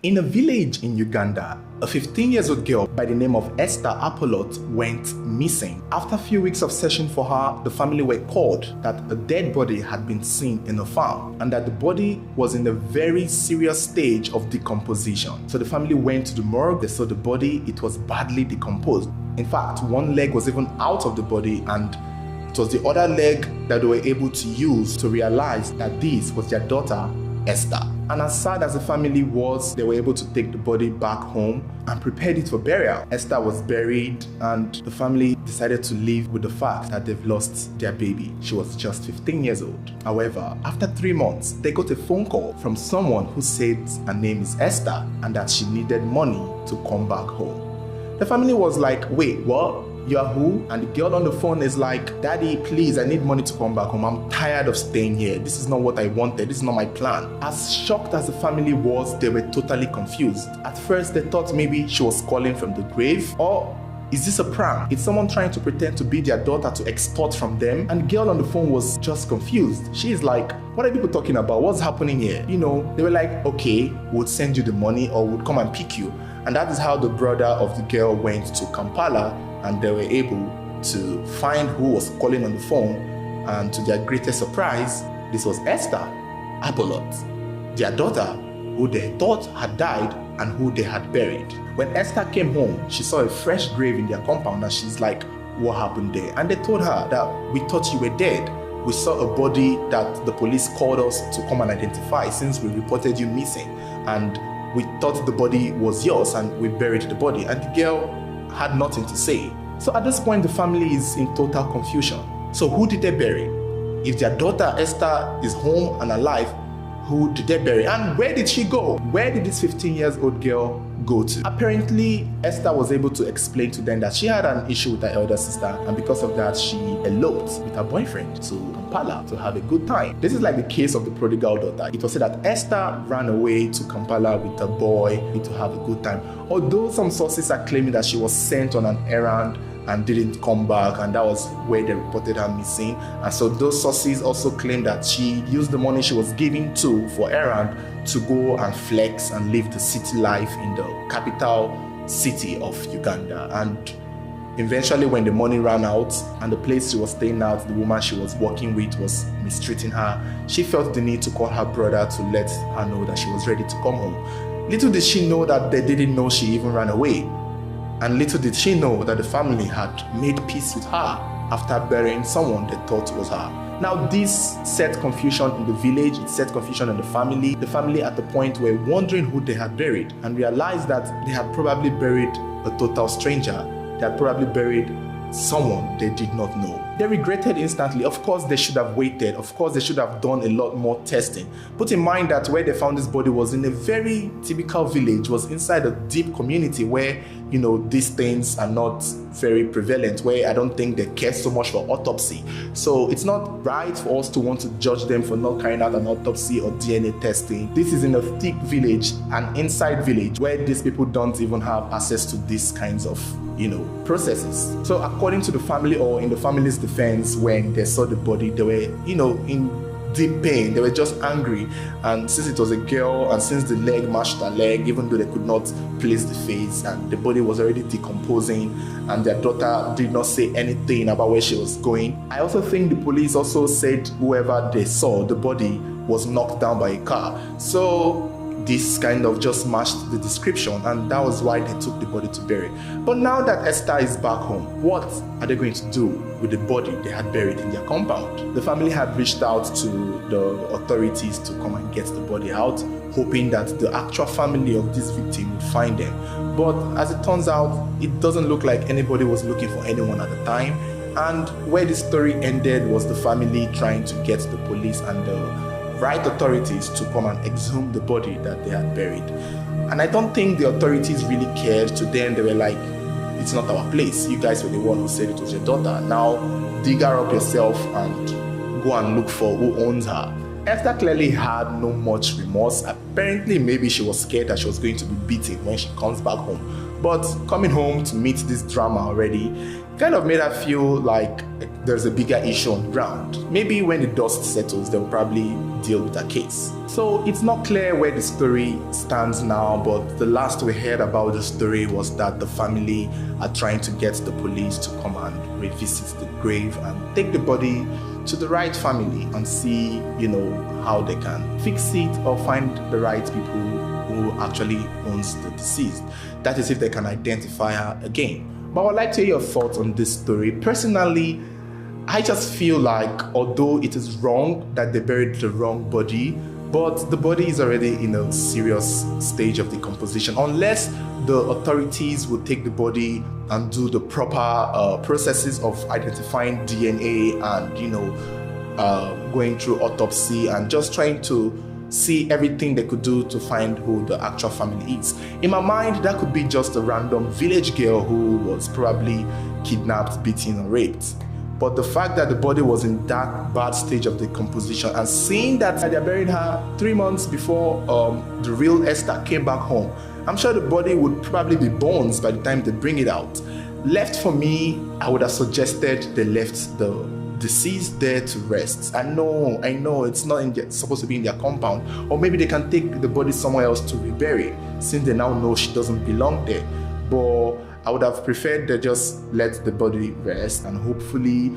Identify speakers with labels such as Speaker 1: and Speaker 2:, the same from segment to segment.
Speaker 1: In a village in Uganda, a 15-year-old girl by the name of Esther went missing. After a few weeks of searching for her, the family were called that a dead body had been seen in a farm and that the body was in a very serious stage of decomposition. So the family went to the morgue, they saw the body, it was badly decomposed. In fact, one leg was even out of the body, and it was the other leg that they were able to use to realize that this was their daughter, Esther. And as sad as the family was, they were able to take the body back home and prepared it for burial. Esther was buried, and the family decided to live with the fact that they've lost their baby. She was just 15 years old. However, after 3 months, they got a phone call from someone who said her name is Esther and that she needed money to come back home. The family was like, wait, what? You are who? And the girl on the phone is like, Daddy, please, I need money to come back home. I'm tired of staying here. This is not what I wanted. This is not my plan. As shocked as the family was, they were totally confused. At first, they thought maybe she was calling from the grave, or is this a prank? Is someone trying to pretend to be their daughter to extort from them? And the girl on the phone was just confused. She's like, what are people talking about? What's happening here? You know, they were like, okay, we'll send you the money or we'll come and pick you. And that is how the brother of the girl went to Kampala, and they were able to find who was calling on the phone. And to their greatest surprise, this was Esther Apolot, their daughter, who they thought had died and who they had buried. When Esther came home, she saw a fresh grave in their compound, and she's like, what happened there? And they told her that we thought you were dead. We saw a body that the police called us to come and identify since we reported you missing. And we thought the body was yours, and we buried the body. And the girl had nothing to say. So at this point, the family is in total confusion. So who did they bury? If their daughter Esther is home and alive, who did they bury? And where did she go? Where did this 15-year-old girl go to? Apparently, Esther was able to explain to them that she had an issue with her elder sister, and because of that, she eloped with her boyfriend to Kampala to have a good time. This is like the case of the prodigal daughter. It was said that Esther ran away to Kampala with a boy to have a good time. Although some sources are claiming that she was sent on an errand and didn't come back, and that was where they reported her missing. And so those sources also claim that she used the money she was given to for errand to go and flex and live the city life in the capital city of Uganda. And eventually, when the money ran out and the place she was staying at, the woman she was working with was mistreating her, she felt the need to call her brother to let her know that she was ready to come home. Little did she know that they didn't know she even ran away. And little did she know that the family had made peace with her after burying someone they thought was her. Now, this set confusion in the village, it set confusion in the family. The family at the point were wondering who they had buried and realized that they had probably buried a total stranger. They had probably buried someone they did not know. They regretted instantly. Of course, they should have waited. Of course, they should have done a lot more testing. Put in mind that where they found this body was in a very typical village, was inside a deep community where, you know, these things are not very prevalent, where I don't think they care so much for autopsy. So it's not right for us to want to judge them for not carrying out an autopsy or DNA testing. This is in a thick village, an inside village, where these people don't even have access to these kinds of, you know, processes. So according to the family, or in the family's defense, when they saw the body, they were, you know, in deep pain. They were just angry. And since it was a girl, and since the leg matched her leg, even though they could not place the face, and the body was already decomposing, and their daughter did not say anything about where she was going. I also think the police also said whoever they saw, the body was knocked down by a car. So this kind of just matched the description, and that was why they took the body to bury. But now that Esther is back home, what are they going to do with the body they had buried in their compound? The family had reached out to the authorities to come and get the body out, hoping that the actual family of this victim would find them. But as it turns out, it doesn't look like anybody was looking for anyone at the time. And where the story ended was the family trying to get the police and the right authorities to come and exhume the body that they had buried. And I don't think the authorities really cared. To them, they were like, it's not our place. You guys were the one who said it was your daughter. Now dig her up yourself and go and look for who owns her. Esther clearly had no much remorse. Apparently, maybe she was scared that she was going to be beaten when she comes back home. But coming home to meet this drama already, kind of made her feel like there's a bigger issue on ground. Maybe when the dust settles, they'll probably deal with her case. So it's not clear where the story stands now, but the last we heard about the story was that the family are trying to get the police to come and revisit the grave and take the body to the right family and see, how they can fix it or find the right people who actually owns the deceased. That is, if they can identify her again. But I would like to hear your thoughts on this story. Personally, I just feel like, although it is wrong that they buried the wrong body, but the body is already in a serious stage of decomposition. Unless the authorities would take the body and do the proper processes of identifying DNA and, going through autopsy and just trying to see everything they could do to find who the actual family is. In my mind, that could be just a random village girl who was probably kidnapped, beaten, or raped. But the fact that the body was in that bad stage of decomposition and seeing that they buried her 3 months before the real Esther came back home, I'm sure the body would probably be bones by the time they bring it out. Left for me, I would have suggested they left the deceased there to rest. I know it's not supposed to be in their compound, or maybe they can take the body somewhere else to rebury, since they now know she doesn't belong there. But I would have preferred they just let the body rest and hopefully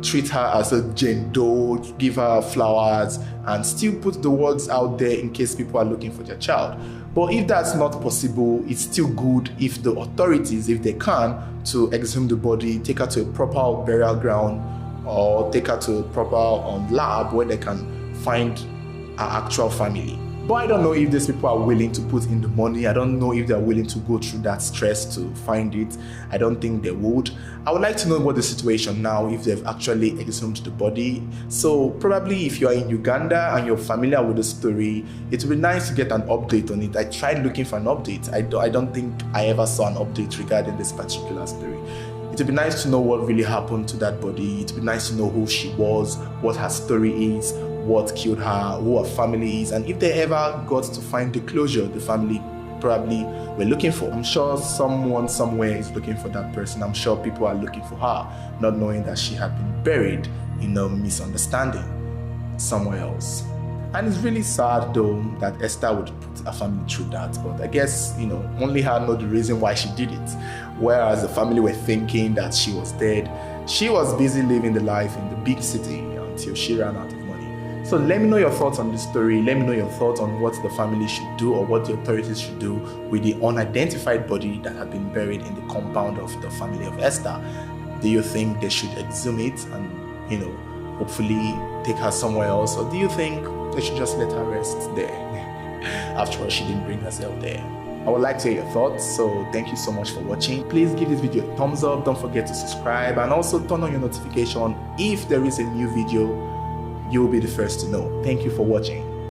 Speaker 1: treat her as a Jane Doe, give her flowers, and still put the words out there in case people are looking for their child. But if that's not possible, it's still good if the authorities, if they can, to exhume the body, take her to a proper burial ground, or take her to a proper lab where they can find her actual family. But I don't know if these people are willing to put in the money. I don't know if they're willing to go through that stress to find it. I don't think they would. I would like to know what the situation now, if they've actually exhumed the body. So probably if you are in Uganda and you're familiar with the story, it would be nice to get an update on it. I tried looking for an update. I don't think I ever saw an update regarding this particular story. It would be nice to know what really happened to that body. It would be nice to know who she was, what her story is, what killed her, who her family is, and if they ever got to find the closure the family probably were looking for. I'm sure someone somewhere is looking for that person. I'm sure people are looking for her, not knowing that she had been buried in a misunderstanding somewhere else. And it's really sad though that Esther would put her family through that, but I guess, only her know the reason why she did it. Whereas the family were thinking that she was dead. She was busy living the life in the big city until she ran out of money. So let me know your thoughts on this story. Let me know your thoughts on what the family should do or what the authorities should do with the unidentified body that had been buried in the compound of the family of Esther. Do you think they should exhume it and, hopefully take her somewhere else? Or do you think they should just let her rest there? After all, she didn't bring herself there. I would like to hear your thoughts, so thank you so much for watching. Please give this video a thumbs up, don't forget to subscribe, and also turn on your notification. If there is a new video, you will be the first to know. Thank you for watching.